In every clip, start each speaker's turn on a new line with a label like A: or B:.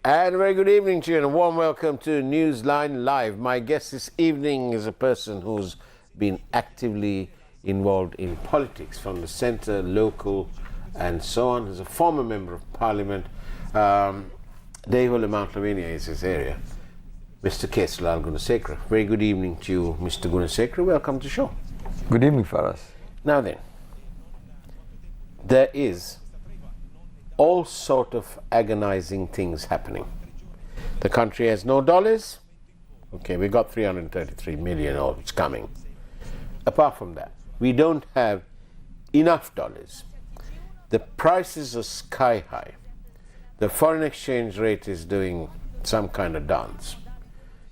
A: And a very good evening to you and a warm welcome to Newsline Live. My guest this evening is a person who's been actively involved in politics from the centre, local and so on. He's a former member of parliament. Dehola Mount Lavinia is his area. Mr. Kesaralal Gunasekara. Very good evening to you, Mr. Gunasekara. Welcome to the show.
B: Good evening, Faraz.
A: Now then, there is all sort of agonizing things happening. The country has no dollars. Okay, we got 333 million, or it's coming. Apart from that, we don't have enough dollars. The prices are sky high. The foreign exchange rate is doing some kind of dance.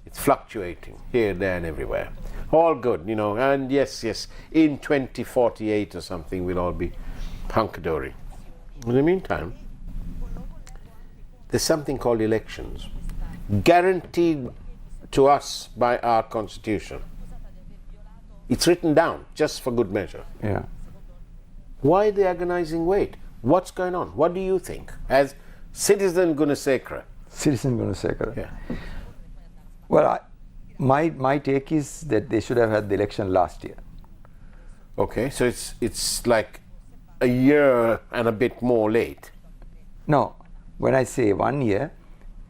A: It's fluctuating here, there and everywhere. All good, you know, and yes, in 2048 or something we'll all be hunky-dory. In the meantime, there's something called elections, guaranteed to us by our constitution. It's written down, just for good measure.
B: Yeah.
A: Why the agonizing wait? What's going on? What do you think, as citizen Gunasekara?
B: Citizen Gunasekara.
A: Yeah.
B: Well, my take is that they should have had the election last year.
A: Okay, so it's like a year and a bit more late.
B: No, when I say 1 year,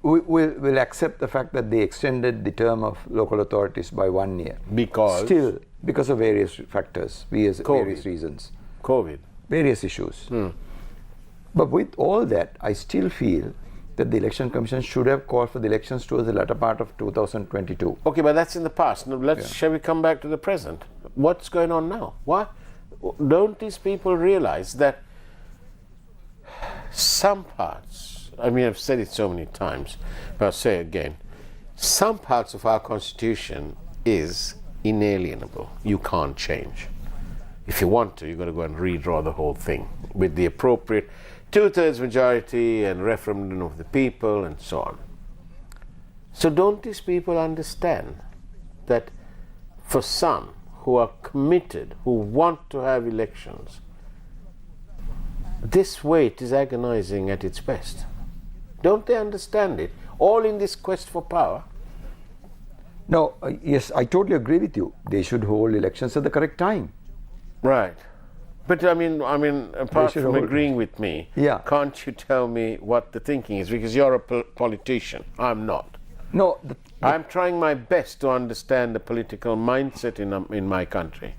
B: we'll accept the fact that they extended the term of local authorities by 1 year.
A: Because?
B: Still, because of various factors, various reasons.
A: COVID.
B: Various issues. But with all that, I still feel that the Election Commission should have called for the elections towards the latter part of 2022.
A: Okay, but that's in the past. Now shall we come back to the present? What's going on now? What? Don't these people realize that some parts, I mean, I've said it so many times, but I'll say it again, some parts of our constitution is inalienable. You can't change. If you want to, you've got to go and redraw the whole thing with the appropriate two-thirds majority and referendum of the people and so on. So don't these people understand that for some who are committed, who want to have elections, this wait is agonizing at its best? Don't they understand it? All in this quest for power?
B: No, yes, I totally agree with you. They should hold elections at the correct time.
A: Right. But I mean, apart from agreeing with me,
B: yeah,
A: can't you tell me what the thinking is? Because you're a politician. I'm not.
B: No,
A: I'm trying my best to understand the political mindset in my country.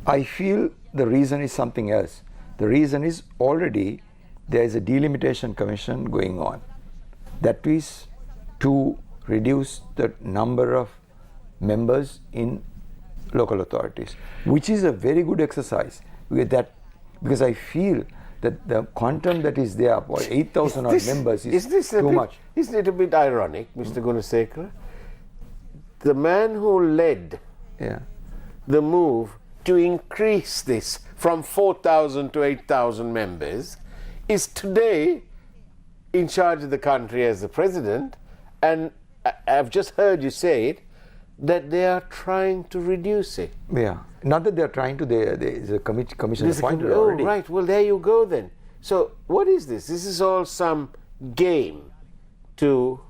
B: I feel the reason is something else. The reason is already there is a delimitation commission going on. That is to reduce the number of members in local authorities, which is a very good exercise with that, because I feel that the quantum that is there for 8,000 odd members is too much.
A: Isn't it a bit ironic, Mr. Gunasekara? The man who led the move to increase this from 4,000 to 8,000 members is today in charge of the country as the president, and I've just heard you say it, that they are trying to reduce it.
B: Yeah, not that they are trying to, there is a commission appointed already.
A: Oh, right, well there you go then. So what is this? This is all some game to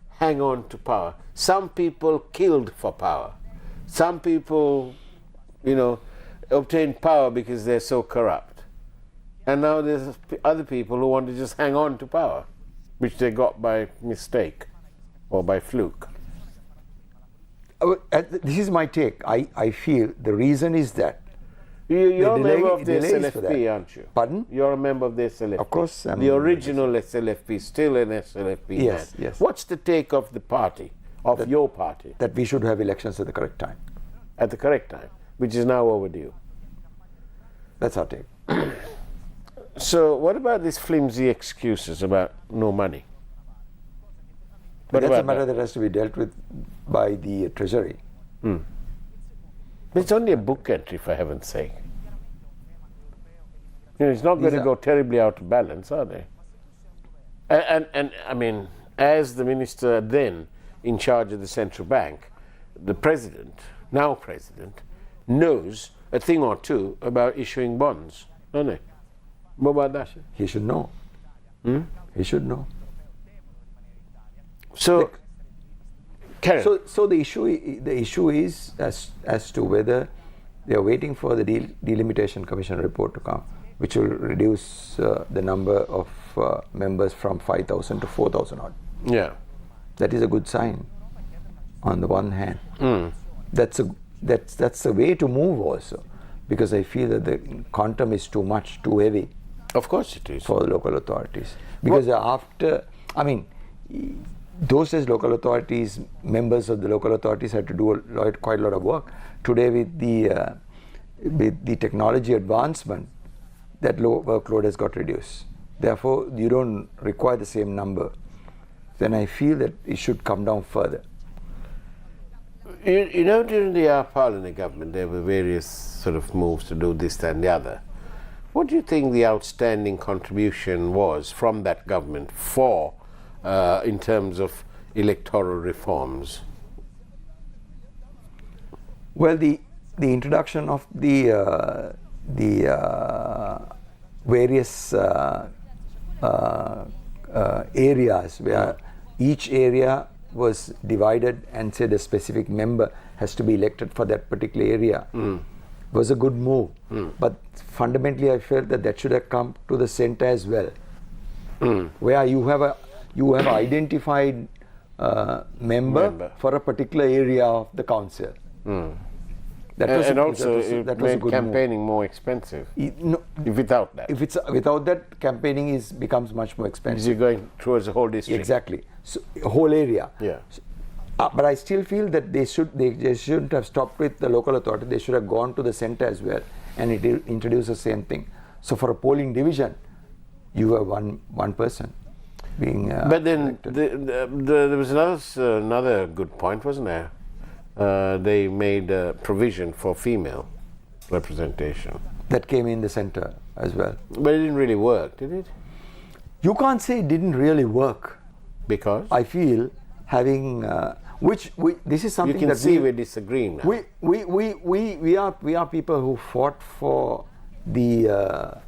A: hang on to power. Some people killed for power. Some people, you know, obtained power because they're so corrupt. And now there's other people who want to just hang on to power, which they got by mistake or by fluke.
B: This is my take. I feel the reason is that
A: you're a member of the SLFP, aren't you?
B: Pardon?
A: You're a member of the SLFP.
B: Of course.
A: The original SLFP, still an SLFP.
B: Yes,
A: man.
B: yes.
A: What's the take of the party, of your party?
B: That we should have elections at the correct time.
A: At the correct time, which is now overdue.
B: That's our take.
A: So what about these flimsy excuses about no money?
B: But that's a matter that has to be dealt with by the Treasury.
A: But it's only a book entry, for heaven's sake. You know, it's not going to go terribly out of balance, are they? And I mean, as the minister then in charge of the central bank, the president, now president, knows a thing or two about issuing bonds, don't he? What about that?
B: He should know. He should know.
A: So, Karen,
B: So the issue is as to whether they are waiting for the delimitation commission report to come, which will reduce the number of members from 5,000 to 4,000 odd.
A: yeah.
B: That is a good sign. On the one hand, that's the way to move also, because I feel that the quantum is too much, too heavy.
A: Of course it is.
B: For the local authorities, because those days local authorities, members of the local authorities had to do quite a lot of work. Today with the technology advancement, that workload has got reduced. Therefore, you don't require the same number. Then I feel that it should come down further.
A: You know, during the Parliament government, there were various sort of moves to do this, that and the other. What do you think the outstanding contribution was from that government for, in terms of electoral reforms?
B: Well, the introduction of the various areas where each area was divided and said a specific member has to be elected for that particular area was a good move. But fundamentally I felt that should have come to the center as well, where you have identified member for a particular area of the council. That made campaigning
A: more expensive.
B: No,
A: without that,
B: without that, campaigning becomes much more expensive.
A: Because you're going towards the whole district.
B: Exactly, so whole area.
A: Yeah.
B: But I still feel that they shouldn't have stopped with the local authority. They should have gone to the center as well and introduce the same thing. So for a polling division, you have one person being.
A: But then there was another good point, wasn't there? They made a provision for female representation.
B: That came in the center as well.
A: But it didn't really work, did it?
B: You can't say it didn't really work.
A: Because?
B: I feel having, this is something
A: you can
B: that
A: see we're disagreeing now.
B: We are people who fought for the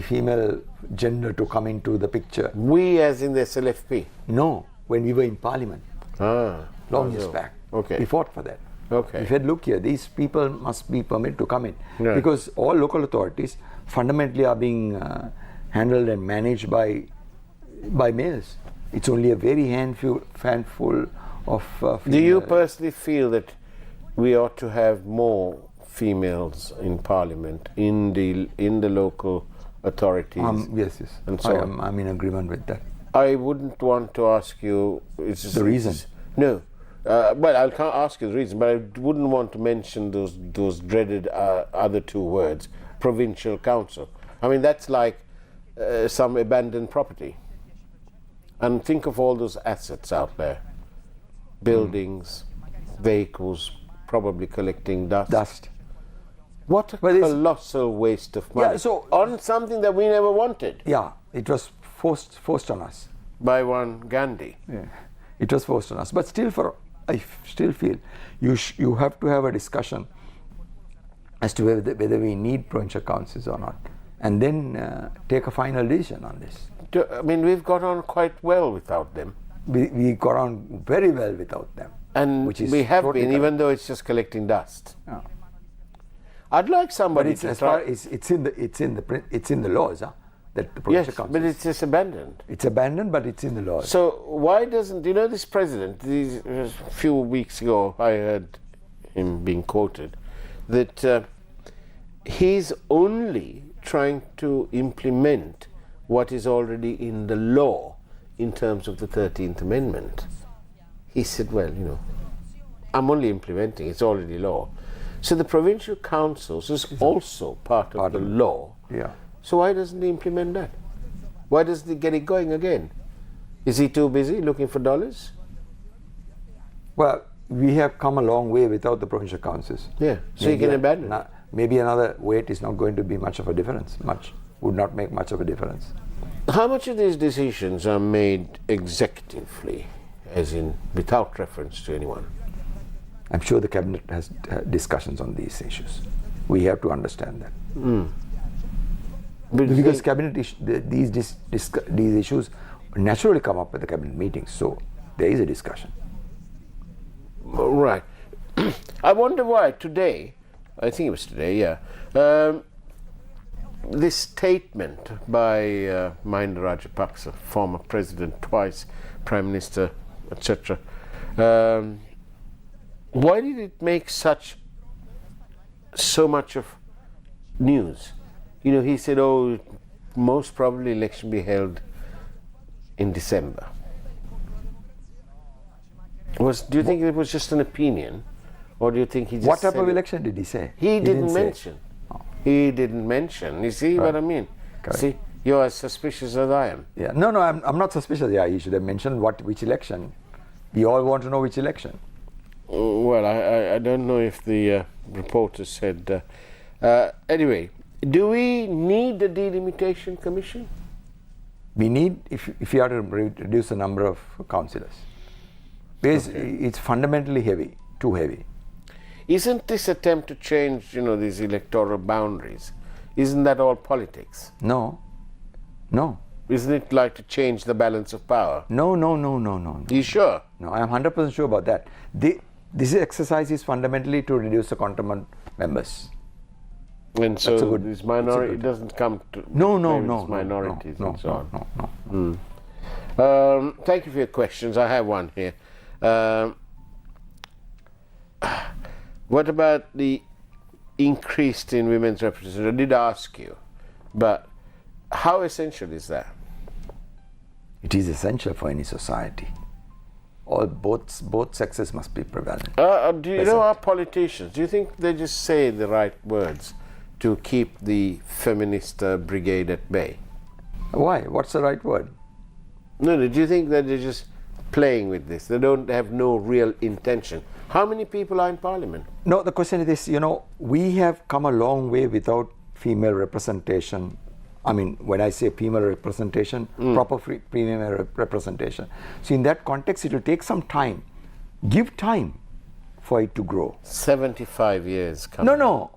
B: female gender to come into the picture.
A: We as in the SLFP?
B: No, when we were in Parliament. Long years back.
A: Okay.
B: We fought for that.
A: Okay.
B: We said, look here, these people must be permitted to come in.
A: Yeah.
B: Because all local authorities fundamentally are being handled and managed by males. It's only a very handful of female.
A: Do you personally feel that we ought to have more females in Parliament, in the local authorities?
B: Yes.
A: And so on?
B: I'm in agreement with that.
A: I wouldn't want to ask you
B: the reason.
A: No. Well, I can't ask you the reason, but I wouldn't want to mention those dreaded other two words, provincial council. I mean, that's like some abandoned property. And think of all those assets out there. Buildings, vehicles, probably collecting dust. What a colossal waste of money.
B: Yeah, so
A: on something that we never wanted.
B: Yeah, it was forced on us.
A: By one Gandhi.
B: Yeah, it was forced on us. But I still feel you have to have a discussion as to whether we need provincial councils or not, and then take a final decision on this.
A: I mean, we've got on quite well without them.
B: We got on very well without them,
A: and we have been, even though it's just collecting dust.
B: Yeah.
A: I'd like somebody
B: to try. It's in the laws, that the provincial councils.
A: But it's just abandoned.
B: It's abandoned, but it's in the laws.
A: So why doesn't this president? A few weeks ago, I heard him being quoted that he's only trying to implement what is already in the law in terms of the 13th Amendment. He said, well, I'm only implementing, it's already law. So the provincial councils is also part of the law.
B: Yeah.
A: So why doesn't he implement that? Why doesn't he get it going again? Is he too busy looking for dollars?
B: Well, we have come a long way without the provincial councils.
A: Yeah, so you can abandon it.
B: Maybe another wait is not going to be much of a difference. Would not make much of a difference.
A: How much of these decisions are made executively, as in without reference to anyone?
B: I'm sure the cabinet has discussions on these issues. We have to understand that. Because cabinet these issues naturally come up at the cabinet meetings. So there is a discussion.
A: Right. I wonder why today, I think it was today, yeah, this statement by Mahinda Rajapaksa, former president, twice prime minister, etc. Why did it make so much of news? You know, he said, oh, most probably election be held in December. Do you think it was just an opinion, or do you think he just
B: What type
A: said
B: of
A: it?
B: election did he say?
A: He didn't
B: say.
A: mention. He didn't mention. You see what I mean?
B: Correct.
A: See, you're as suspicious as I am.
B: Yeah. No, I'm not suspicious. Yeah, he should have mentioned which election. We all want to know which election.
A: Well, I don't know if the reporter said. Anyway, do we need a delimitation commission?
B: We need, if you are to reduce the number of councillors, because it's fundamentally heavy, too heavy.
A: Isn't this attempt to change, you know, these electoral boundaries? Isn't that all politics?
B: No.
A: Isn't it like to change the balance of power?
B: No.
A: You sure?
B: No, I am 100% sure about that. This exercise is fundamentally to reduce the cantonment members.
A: And so this minority doesn't come to
B: No,
A: minorities and so on.
B: No.
A: Thank you for your questions. I have one here. What about the increase in women's representation? I did ask you, but how essential is that?
B: It is essential for any society. Both sexes must be prevalent.
A: Do you know our politicians? Do you think they just say the right words to keep the feminist brigade at bay?
B: Why? What's the right word?
A: No, do you think that they're just playing with this? They don't have no real intention. How many people are in parliament?
B: No, the question is this, you know, we have come a long way without female representation. I mean, when I say female representation, proper female representation. So in that context, it will take some time. Give time for it to grow.
A: 75 years coming.
B: No.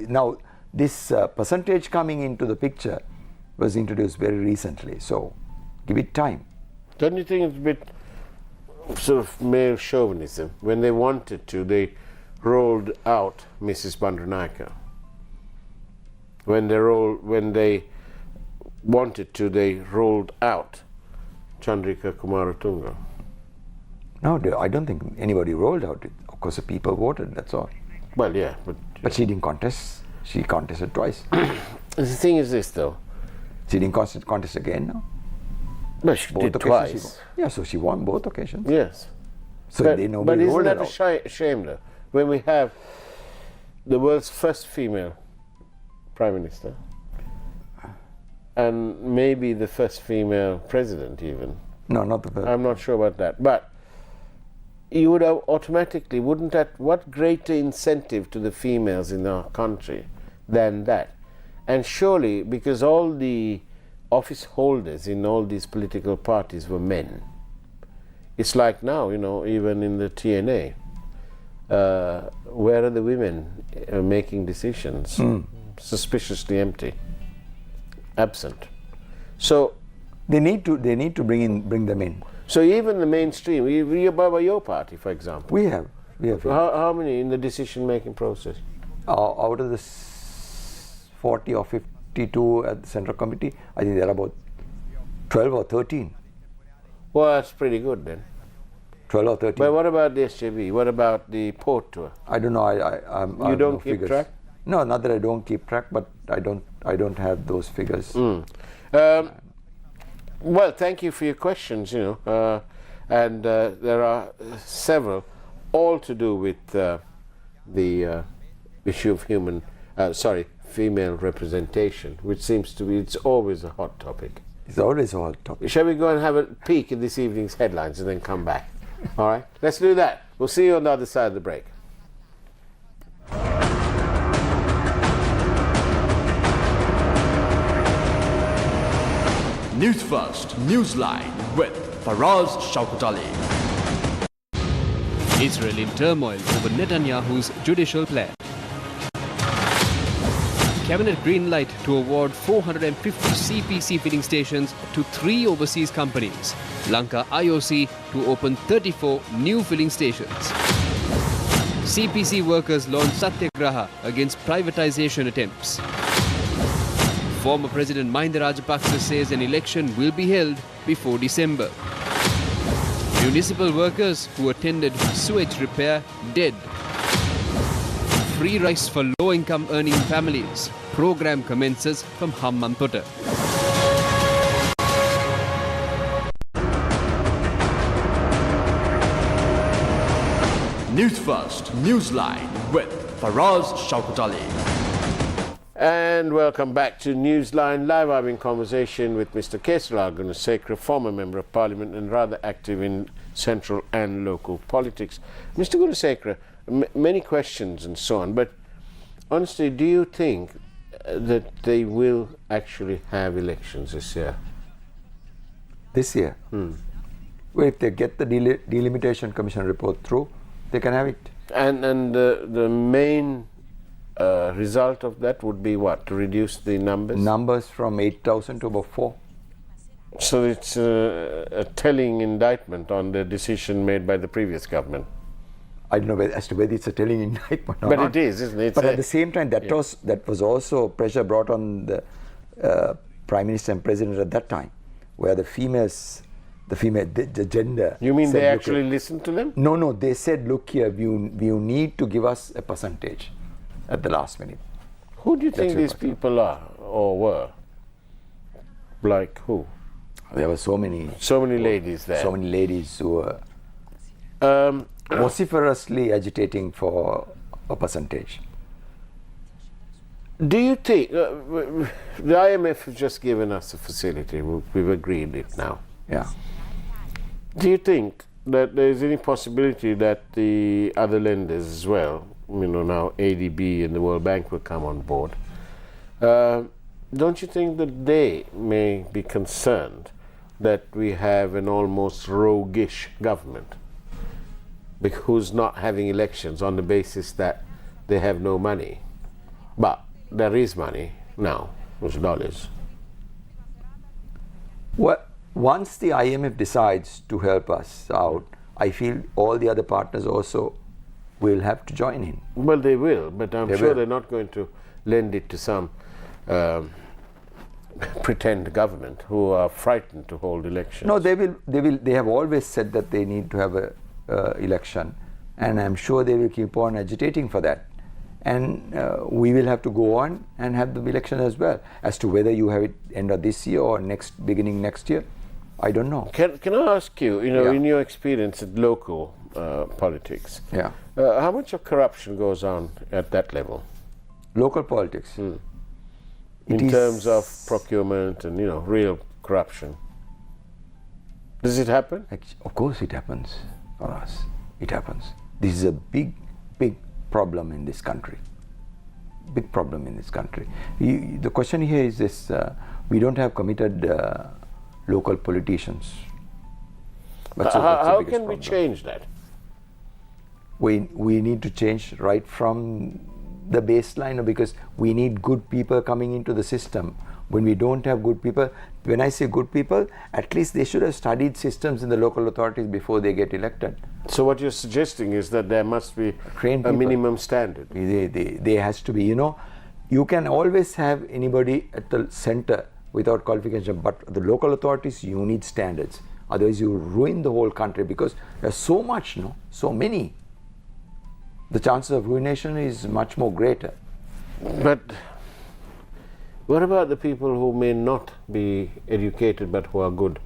B: Now, this percentage coming into the picture was introduced very recently. So give it time.
A: Don't you think it's a bit sort of male chauvinism? When they wanted to, they rolled out Mrs. Bandaranaike. When they wanted to, they rolled out Chandrika Kumaratunga.
B: No, I don't think anybody rolled out it. Of course, the people voted, that's all.
A: Well, yeah,
B: but she didn't contest. She contested twice.
A: The thing is this, though.
B: She didn't contest again, no?
A: No, she did twice.
B: Yeah, so she won both occasions.
A: Yes.
B: So
A: but,
B: they know.
A: But isn't that a shame, though? When we have the world's first female prime minister, and maybe the first female president, even.
B: No, not the first.
A: I'm not sure about that, but you would have automatically, wouldn't that? What greater incentive to the females in our country than that? And surely, because all the office holders in all these political parties were men. It's like now, you know, even in the TNA, where are the women making decisions? Suspiciously empty, absent. So
B: they need to bring them in.
A: So even the mainstream, your party, for example.
B: We have.
A: How many in the decision-making process?
B: Out of the 40 or 52 at the Central Committee, I think there are about 12 or 13.
A: Well, that's pretty good then.
B: 12 or 13.
A: But what about the SJB? What about the port tour?
B: I don't know.
A: You don't keep track?
B: No, not that I don't keep track, but I don't have those figures.
A: Well, thank you for your questions. You know, and there are several, all to do with the issue of female representation, which seems to be, it's always a hot topic.
B: It's always a hot topic.
A: Shall we go and have a peek in this evening's headlines and then come back? All right, let's do that. We'll see you on the other side of the break.
C: News First, Newsline with Faraz Shauketaly. Israel in turmoil over Netanyahu's judicial plan.
D: Cabinet green light to award 450 CPC filling stations to 3 overseas companies. Lanka IOC to open 34 new filling stations. CPC workers launched Satyagraha against privatization attempts. Former President Mahinda Rajapaksa says an election will be held before December. Municipal workers who attended sewage repair dead. Free rice for low-income earning families. Program commences from Hammantotta.
C: News First, Newsline with Faraz, Shauketaly.
A: And welcome back to Newsline Live. I'm in conversation with Mr. Kesaralal Gunasekara, former Member of Parliament and rather active in central and local politics. Mr. Gunasekara, many questions and so on, but honestly, do you think that they will actually have elections this year?
B: This year? Well, if they get the Delimitation Commission report through, they can have it.
A: And the main result of that would be what? To reduce the numbers?
B: Numbers from 8,000 to about 4.
A: So it's a telling indictment on the decision made by the previous government.
B: I don't know as to whether it's a telling indictment or
A: but
B: not.
A: It is, isn't it?
B: But at the same time, that was also pressure brought on the Prime Minister and President at that time, where the gender.
A: You mean
B: said,
A: they actually listened to them?
B: No, they said, look here, you need to give us a percentage at the last minute.
A: Who do you think these people are or were? Like who?
B: There were so many
A: ladies there.
B: So many ladies who were vociferously agitating for a percentage.
A: Do you think the IMF has just given us a facility? We've agreed it now.
B: Yeah.
A: Do you think that there is any possibility that the other lenders as well, now ADB and the World Bank will come on board? Don't you think that they may be concerned that we have an almost roguish government who's not having elections on the basis that they have no money? But there is money now, there's dollars.
B: Well, once the IMF decides to help us out, I feel all the other partners also will have to join in.
A: Well, they will, but I'm sure they're not going to lend it to some pretend government who are frightened to hold elections.
B: No, they will. They have always said that they need to have a election, and I'm sure they will keep on agitating for that. And we will have to go on and have the election as well. As to whether you have it end of this year or beginning next year, I don't know.
A: Can I ask you, in your experience at local politics, how much of corruption goes on at that level?
B: Local politics?
A: In terms of procurement and, real corruption. Does it happen?
B: Of course it happens for us. It happens. This is a big problem in this country. Big problem in this country. The question here is this, we don't have committed local politicians.
A: How can we change that?
B: We need to change right from the baseline, because we need good people coming into the system. When we don't have good people, when I say good people, at least they should have studied systems in the local authorities before they get elected.
A: So what you're suggesting is that there must be a minimum standard.
B: There has to be, you can always have anybody at the center without qualification, but the local authorities, you need standards. Otherwise you ruin the whole country, because there's so much, so many. The chances of ruination is much more greater.
A: But what about the people who may not be educated but who are good?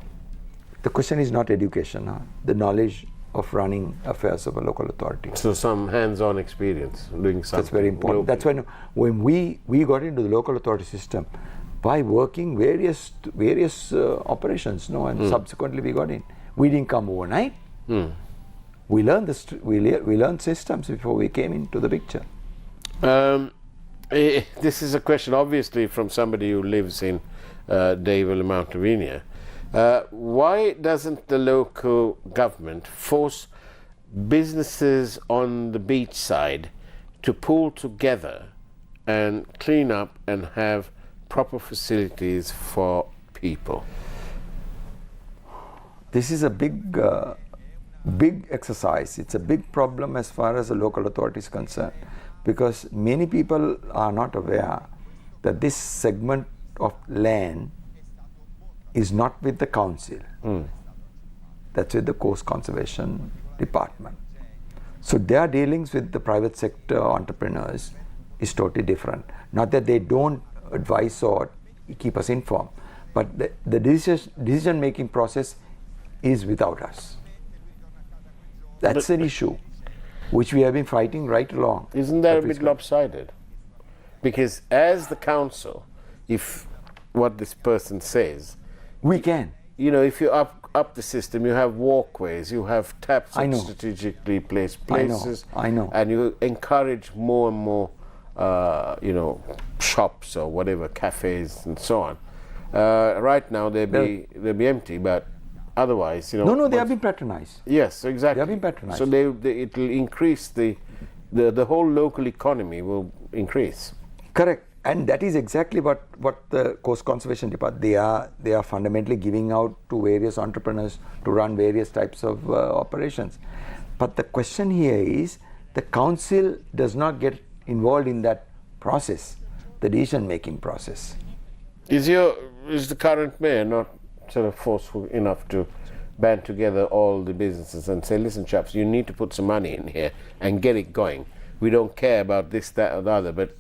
B: The question is not education, the knowledge of running affairs of a local authority.
A: So some hands-on experience doing something.
B: That's very important. That's why when we got into the local authority system by working various operations, and subsequently we got in. We didn't come overnight. We learned we learned systems before we came into the picture.
A: This is a question obviously from somebody who lives in Dayville, Mount Lavinia. Why doesn't the local government force businesses on the beach side to pull together and clean up and have proper facilities for people?
B: This is a big exercise. It's a big problem as far as the local authority is concerned, because many people are not aware that this segment of land is not with the council. That's with the Coast Conservation Department. So their dealings with the private sector entrepreneurs is totally different. Not that they don't advise or keep us informed, but the decision making process is without us. That's an issue which we have been fighting right along.
A: Isn't that a bit lopsided? Because as the council, if what this person says,
B: we can.
A: You know, if you up the system, you have walkways, you have taps
B: I
A: at
B: know.
A: strategically placed places.
B: I know.
A: And you encourage more and more, you know, shops or whatever, cafes and so on. Right now they'll be empty, but otherwise, you know.
B: No, they have been patronized.
A: Yes, exactly.
B: They have been patronized.
A: So it will increase the whole local economy will increase.
B: Correct. And that is exactly what the Coast Conservation Department, they are fundamentally giving out to various entrepreneurs to run various types of operations. But the question here is, the council does not get involved in that process, the decision making process.
A: Is the current mayor not sort of forceful enough to band together all the businesses and say, listen chaps, you need to put some money in here and get it going. We don't care about this, that or the other, but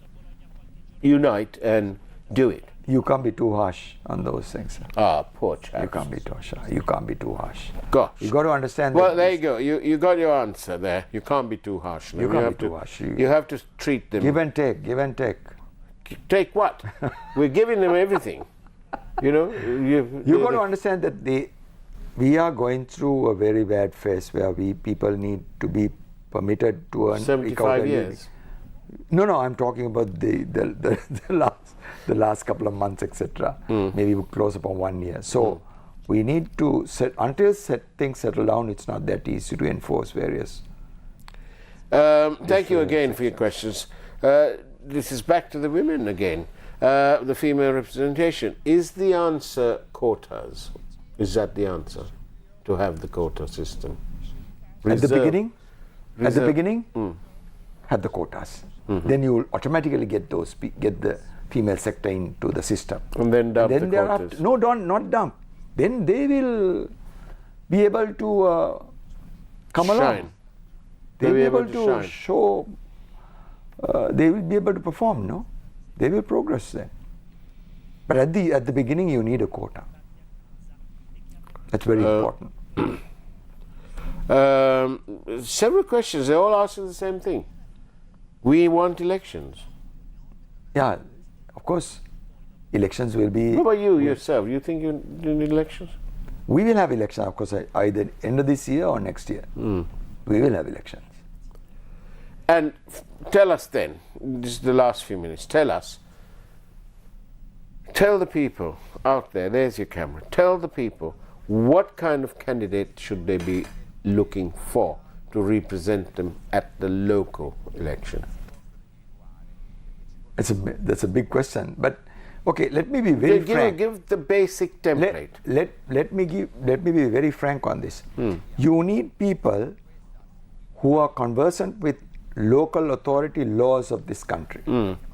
A: unite and do it.
B: You can't be too harsh on those things.
A: Poor chaps.
B: You can't be too harsh. You can't be too harsh.
A: Gosh.
B: You got to understand.
A: Well,
B: that
A: there you go. You got your answer there. You can't be too harsh.
B: You can't be too harsh.
A: You have to treat them.
B: Give and take. Give and take.
A: Take what? We're giving them everything. You know.
B: You got to understand that we are going through a very bad phase where people need to be permitted to earn
A: 75 years.
B: No, I'm talking about the last couple of months, etc. Maybe close upon 1 year. So we need to until things settle down. It's not that easy to enforce various.
A: Thank you again for your questions. This is back to the women again. The female representation. Is the answer quotas? Is that the answer? To have the quota system?
B: At the beginning,
A: Reserve.
B: have the quotas. Then you will automatically get the female sector into the system.
A: And then dump the
B: thereafter,
A: quotas.
B: no, not dump. Then they will be able to come
A: Shine.
B: along. They will be able to
A: shine.
B: show. They will be able to perform. No, they will progress then. But at the beginning, you need a quota. That's very important.
A: Several questions. They're all asking the same thing. We want elections.
B: Yeah, of course, elections will be.
A: What about you yourself? You think you need elections?
B: We will have elections, of course, either end of this year or next year. We will have elections.
A: And tell us then, this is the last few minutes, tell the people out there, there's your camera, tell the people what kind of candidate should they be looking for to represent them at the local election?
B: That's a big question, but okay, let me be very frank.
A: Give the basic template.
B: Let me be very frank on this. You need people who are conversant with local authority laws of this country.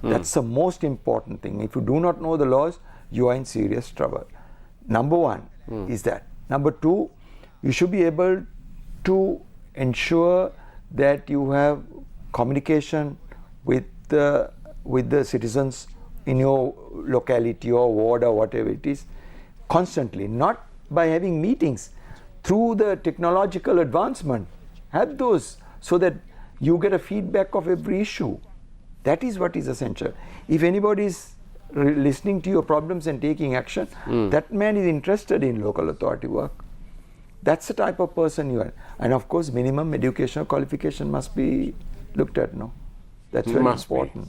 B: That's the most important thing. If you do not know the laws, you are in serious trouble. Number one is that. Number two, you should be able to ensure that you have communication with the citizens in your locality or ward or whatever it is constantly, not by having meetings. Through the technological advancement, have those so that you get a feedback of every issue. That is what is essential. If anybody is listening to your problems and taking action, that man is interested in local authority work. That's the type of person you are. And of course, minimum educational qualification must be looked at, no? That's very important.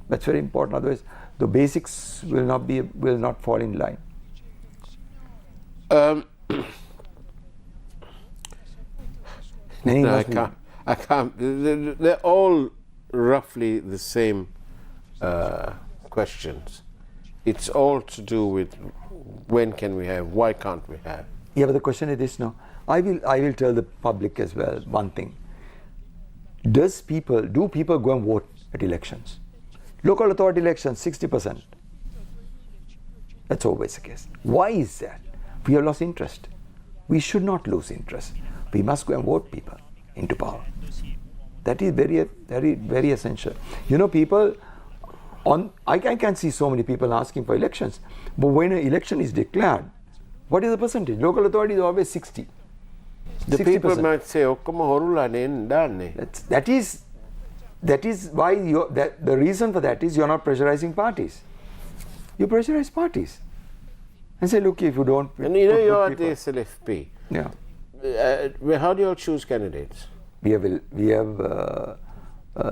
B: That's very important. Otherwise, the basics will not fall in line.
A: No, I can't. They're all roughly the same questions. It's all to do with when can we have, why can't we have?
B: Yeah, but the question is this now. I will tell the public as well one thing. Do people go and vote at elections? Local authority elections, 60%. That's always the case. Why is that? We have lost interest. We should not lose interest. We must go and vote people into power. That is very, very, very essential. You know, people I can see so many people asking for elections, but when an election is declared, what is the percentage? Local authority is always 60.
A: The
B: 60%.
A: people might say, "Oh, come on,
B: That is why the reason for that is you're not pressurizing parties. You pressurize parties and say, look, if you don't.
A: And you know,
B: put
A: you're
B: good
A: the
B: people-
A: SLFP.
B: Yeah.
A: How do you all choose candidates?
B: We have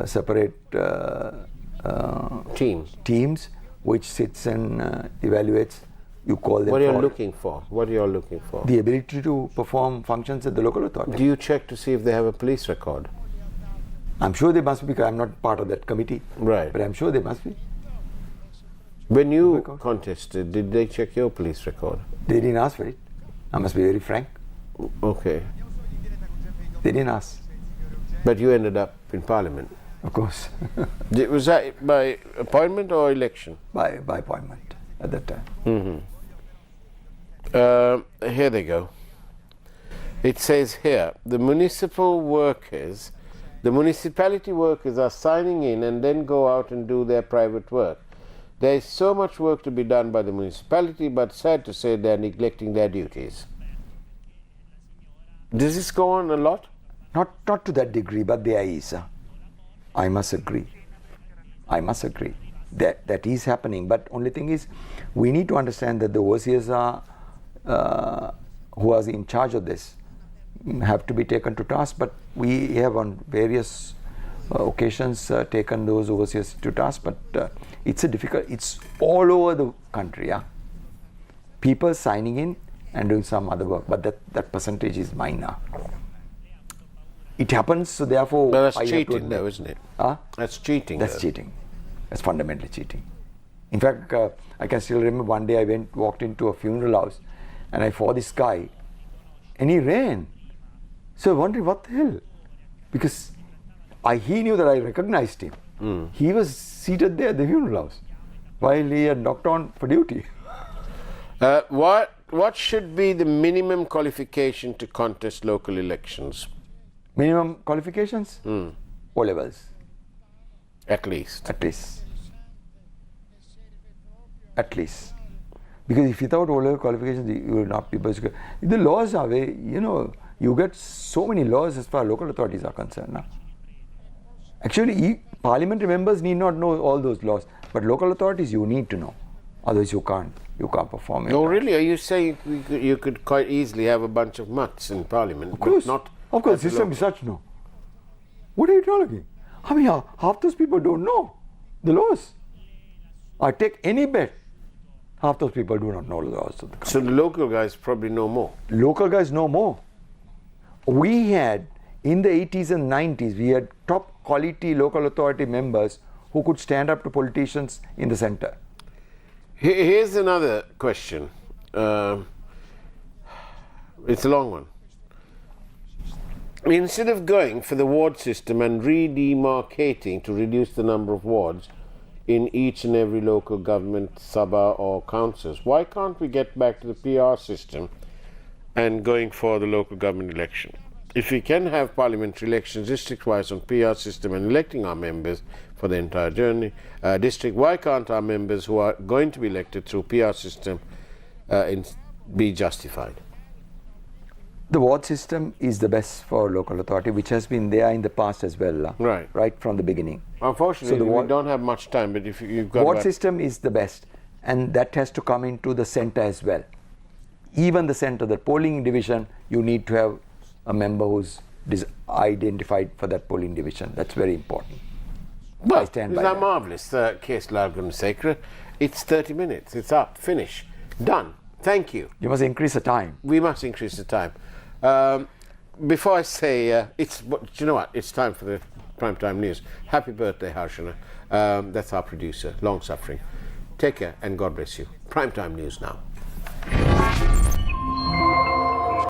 B: separate teams which sits and evaluates. You call them.
A: What are you
B: for
A: looking for? What are you all looking for?
B: the ability to perform functions at the local authority.
A: Do you check to see if they have a police record?
B: I'm sure they must be, because I'm not part of that committee.
A: Right.
B: But I'm sure they must be.
A: When you
B: Record.
A: contested, did they check your police record?
B: They didn't ask for it. I must be very frank.
A: Okay.
B: They didn't ask,
A: But you ended up in Parliament.
B: of course,
A: Was that by appointment or election?
B: by appointment at that time.
A: Here they go. It says here, the municipality workers are signing in and then go out and do their private work. There is so much work to be done by the municipality, but sad to say they are neglecting their duties. Does this go on a lot?
B: Not to that degree, but there is. I must agree. That is happening. But only thing is, we need to understand that the overseers are who are in charge of this have to be taken to task. But we have on various occasions taken those overseers to task. But it's all over the country. Yeah, people signing in and doing some other work, but that percentage is minor. It happens, so therefore.
A: But that's
B: I have to
A: cheating,
B: admit-
A: though, isn't it?
B: Huh?
A: That's cheating.
B: That's
A: though.
B: cheating. That's fundamentally cheating. In fact, I can still remember one day I walked into a funeral house and I saw this guy and he ran. So I wondered what the hell? Because he knew that I recognized him. He was seated there at the funeral house while he had knocked on for duty.
A: What should be the minimum qualification to contest local elections?
B: Minimum qualifications? O levels,
A: At least.
B: at least. At least. Because if without O level qualifications, you will not be persecuted. The laws are very, you get so many laws as far as local authorities are concerned now. Actually, parliamentary members need not know all those laws, but local authorities you need to know. Otherwise, you can't perform.
A: Oh, really? Are you saying you could quite easily have a bunch of mutts in Parliament?
B: Of course,
A: But not
B: of course,
A: at the
B: system is
A: local-
B: such, no. What are you talking? I mean, half those people don't know the laws. I take any bet, half those people do not know the laws of the country.
A: So the local guys probably know more.
B: Local guys know more. We had, in the 80s and 90s, we had top quality local authority members who could stand up to politicians in the center.
A: Here's another question. It's a long one. Instead of going for the ward system and re-demarcating to reduce the number of wards in each and every local government, sabha or councils, why can't we get back to the PR system and going for the local government election? If we can have parliamentary elections district-wise on PR system and electing our members for the entire journey, district, why can't our members who are going to be elected through PR system be justified?
B: The ward system is the best for local authority, which has been there in the past as well.
A: Right.
B: Right from the beginning.
A: Unfortunately,
B: So the
A: we
B: ward-
A: don't have much time, but if you've got
B: Ward
A: about-
B: system is the best, and that has to come into the center as well. Even the center, the polling division, you need to have a member who's identified for that polling division. That's very important.
A: Well,
B: I stand
A: isn't
B: by
A: that
B: that.
A: marvellous? Kesaralal Gunasekara. It's 30 minutes. It's up. Finish. Done. Thank you.
B: You must increase the time.
A: We must increase the time. Before I say, do you know what? It's time for the Primetime News. Happy birthday, Harshana. That's our producer, long suffering. Take care and God bless you. Primetime News now.